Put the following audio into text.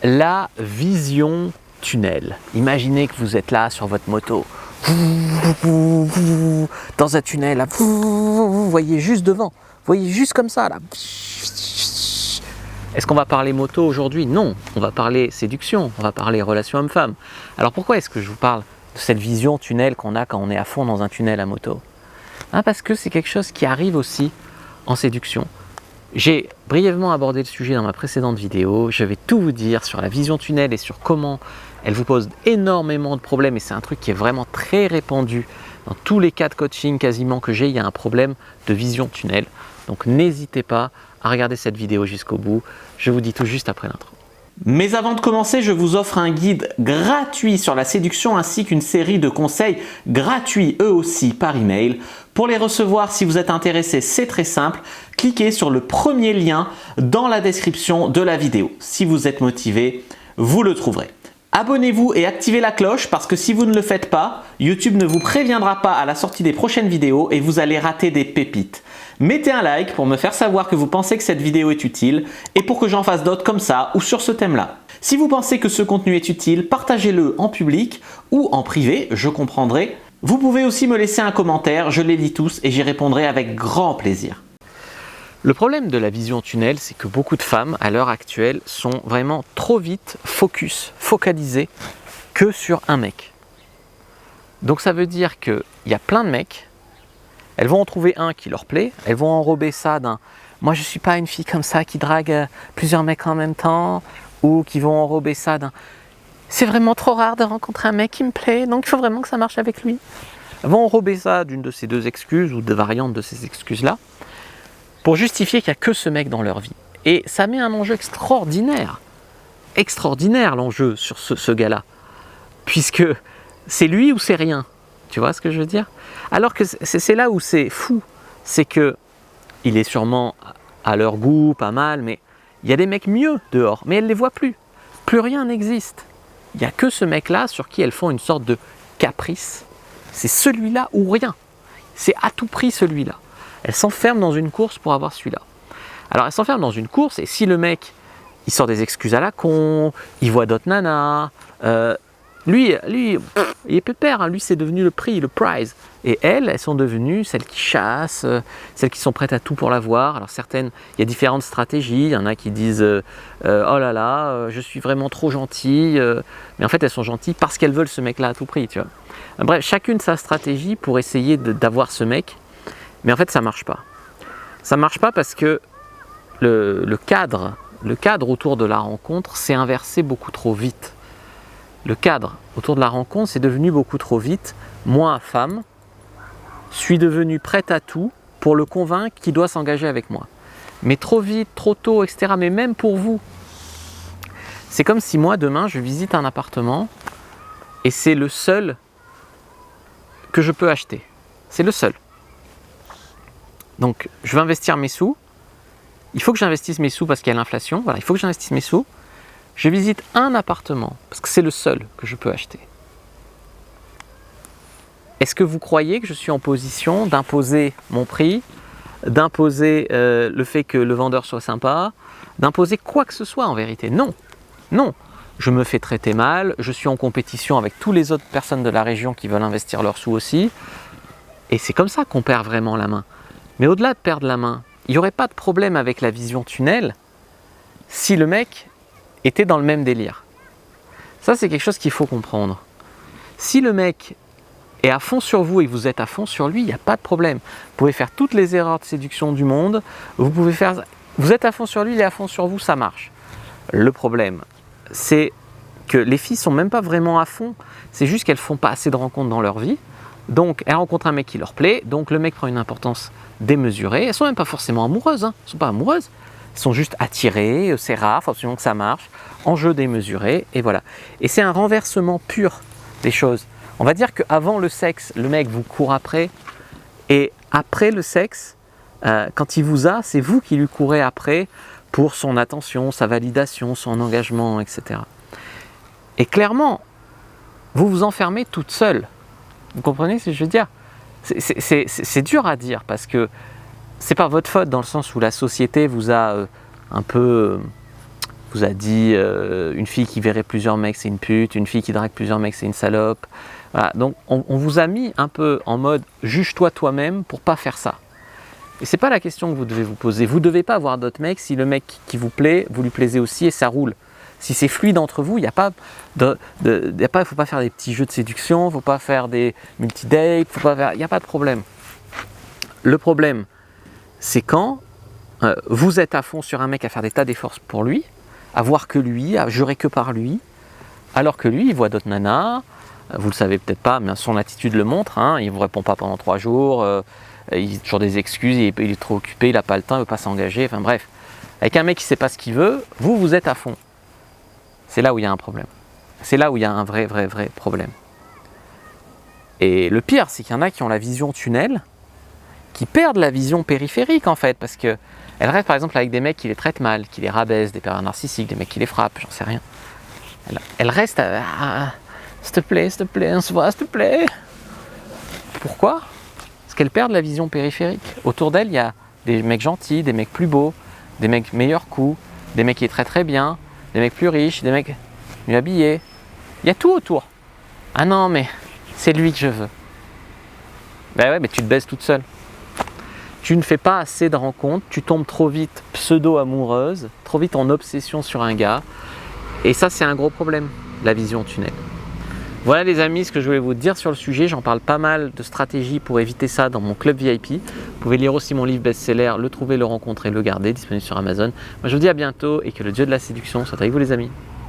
la vision tunnel. Imaginez que vous êtes là sur votre moto, dans un tunnel, là, vous voyez juste devant, vous voyez juste comme ça là. Est-ce qu'on va parler moto aujourd'hui? Non, on va parler séduction, on va parler relation homme-femme. Alors pourquoi est-ce que je vous parle de cette vision tunnel qu'on a quand on est à fond dans un tunnel à moto? Parce que c'est quelque chose qui arrive aussi en séduction. J'ai brièvement abordé le sujet dans ma précédente vidéo, je vais tout vous dire sur la vision tunnel et sur comment elle vous pose énormément de problèmes, et c'est un truc qui est vraiment très répandu dans tous les cas de coaching quasiment que j'ai, il y a un problème de vision tunnel. Donc n'hésitez pas à regarder cette vidéo jusqu'au bout, je vous dis tout juste après l'intro. Mais avant de commencer, je vous offre un guide gratuit sur la séduction ainsi qu'une série de conseils gratuits eux aussi par email. Pour les recevoir, si vous êtes intéressé, c'est très simple. Cliquez sur le premier lien dans la description de la vidéo. Si vous êtes motivé, vous le trouverez. Abonnez-vous et activez la cloche parce que si vous ne le faites pas, YouTube ne vous préviendra pas à la sortie des prochaines vidéos et vous allez rater des pépites. Mettez un like pour me faire savoir que vous pensez que cette vidéo est utile et pour que j'en fasse d'autres comme ça ou sur ce thème-là. Si vous pensez que ce contenu est utile, partagez-le en public ou en privé, je comprendrai. Vous pouvez aussi me laisser un commentaire, je les lis tous et j'y répondrai avec grand plaisir. Le problème de la vision tunnel, c'est que beaucoup de femmes, à l'heure actuelle, sont vraiment trop vite focalisées que sur un mec. Donc ça veut dire qu'il y a plein de mecs, elles vont en trouver un qui leur plaît, elles vont enrober ça d'un « moi je ne suis pas une fille comme ça qui drague plusieurs mecs en même temps » ou qui vont enrober ça d'un « c'est vraiment trop rare de rencontrer un mec qui me plaît, donc il faut vraiment que ça marche avec lui ». Elles vont enrober ça d'une de ces deux excuses ou de variantes de ces excuses-là, pour justifier qu'il n'y a que ce mec dans leur vie. Et ça met un enjeu extraordinaire l'enjeu sur ce gars-là, puisque c'est lui ou c'est rien, tu vois ce que je veux dire? Alors que c'est là où c'est fou, c'est que il est sûrement à leur goût, pas mal, mais il y a des mecs mieux dehors, mais elles ne les voient plus, plus rien n'existe. Il n'y a que ce mec-là sur qui elles font une sorte de caprice, c'est celui-là ou rien, c'est à tout prix celui-là. Elle s'enferme dans une course pour avoir celui-là. Alors elle s'enferme dans une course et si le mec, il sort des excuses à la con, il voit d'autres nanas, lui, il est pépère, hein, lui c'est devenu le prix, le prize. Et elles sont devenues celles qui chassent, celles qui sont prêtes à tout pour l'avoir. Alors certaines, il y a différentes stratégies, il y en a qui disent oh là là, je suis vraiment trop gentille, mais en fait elles sont gentilles parce qu'elles veulent ce mec-là à tout prix, tu vois. Bref, chacune sa stratégie pour essayer d'avoir ce mec. Mais en fait, ça ne marche pas. Ça ne marche pas parce que le cadre autour de la rencontre s'est inversé beaucoup trop vite. Le cadre autour de la rencontre s'est devenu beaucoup trop vite. Moi, femme, suis devenue prête à tout pour le convaincre qu'il doit s'engager avec moi. Mais trop vite, trop tôt, etc. Mais même pour vous. C'est comme si moi, demain, je visite un appartement et c'est le seul que je peux acheter. C'est le seul. Donc, je veux investir mes sous. Il faut que j'investisse mes sous parce qu'il y a l'inflation. Voilà, il faut que j'investisse mes sous. Je visite un appartement parce que c'est le seul que je peux acheter. Est-ce que vous croyez que je suis en position d'imposer mon prix, d'imposer le fait que le vendeur soit sympa, d'imposer quoi que ce soit en vérité? Non, non. Je me fais traiter mal, je suis en compétition avec toutes les autres personnes de la région qui veulent investir leurs sous aussi. Et c'est comme ça qu'on perd vraiment la main. Mais au-delà de perdre la main, il n'y aurait pas de problème avec la vision tunnel si le mec était dans le même délire. Ça, c'est quelque chose qu'il faut comprendre. Si le mec est à fond sur vous et que vous êtes à fond sur lui, il n'y a pas de problème. Vous pouvez faire toutes les erreurs de séduction du monde, vous êtes à fond sur lui, il est à fond sur vous, ça marche. Le problème, c'est que les filles ne sont même pas vraiment à fond, c'est juste qu'elles ne font pas assez de rencontres dans leur vie. Donc, elles rencontrent un mec qui leur plaît, donc le mec prend une importance démesurée. Elles ne sont même pas forcément amoureuses, elles ne sont pas amoureuses. Elles sont juste attirées, c'est rare, il faut absolument que ça marche. Enjeu démesuré, et voilà. Et c'est un renversement pur des choses. On va dire qu'avant le sexe, le mec vous court après, et après le sexe, quand il vous a, c'est vous qui lui courez après pour son attention, sa validation, son engagement, etc. Et clairement, vous vous enfermez toute seule. Vous comprenez ce que je veux dire? C'est dur à dire parce que c'est pas votre faute dans le sens où la société vous a un peu vous a dit une fille qui verrait plusieurs mecs c'est une pute, une fille qui drague plusieurs mecs c'est une salope. Voilà. Donc on vous a mis un peu en mode juge-toi toi-même pour pas faire ça. Et c'est pas la question que vous devez vous poser. Vous devez pas avoir d'autres mecs si le mec qui vous plaît, vous lui plaisez aussi et ça roule. Si c'est fluide entre vous, il faut pas faire des petits jeux de séduction, il ne faut pas faire des multi-dates, il n'y a pas de problème. Le problème, c'est quand vous êtes à fond sur un mec à faire des tas d'efforts pour lui, à voir que lui, à jurer que par lui, alors que lui, il voit d'autres nanas, vous le savez peut-être pas, mais son attitude le montre, hein, il ne vous répond pas pendant 3 jours, il a toujours des excuses, il est trop occupé, il n'a pas le temps, il ne veut pas s'engager, enfin bref. Avec un mec qui ne sait pas ce qu'il veut, vous êtes à fond. C'est là où il y a un problème. C'est là où il y a un vrai problème. Et le pire, c'est qu'il y en a qui ont la vision tunnel, qui perdent la vision périphérique en fait, parce qu'elles restent par exemple avec des mecs qui les traitent mal, qui les rabaissent, des pervers narcissiques, des mecs qui les frappent, j'en sais rien. Elles restent à s'il te plaît, on se voit, s'il te plaît. Pourquoi? Parce qu'elles perdent la vision périphérique. Autour d'elles, il y a des mecs gentils, des mecs plus beaux, des mecs meilleurs coups, des mecs qui les traitent très bien, des mecs plus riches, des mecs mieux habillés. Il y a tout autour. Ah non, mais c'est lui que je veux. Ben ouais, mais tu te baises toute seule. Tu ne fais pas assez de rencontres, tu tombes trop vite pseudo-amoureuse, trop vite en obsession sur un gars. Et ça, c'est un gros problème, la vision tunnel. Voilà les amis, ce que je voulais vous dire sur le sujet. J'en parle pas mal de stratégies pour éviter ça dans mon club VIP. Vous pouvez lire aussi mon livre best-seller, Le trouver, le rencontrer, le garder, disponible sur Amazon. Moi je vous dis à bientôt et que le dieu de la séduction soit avec vous les amis.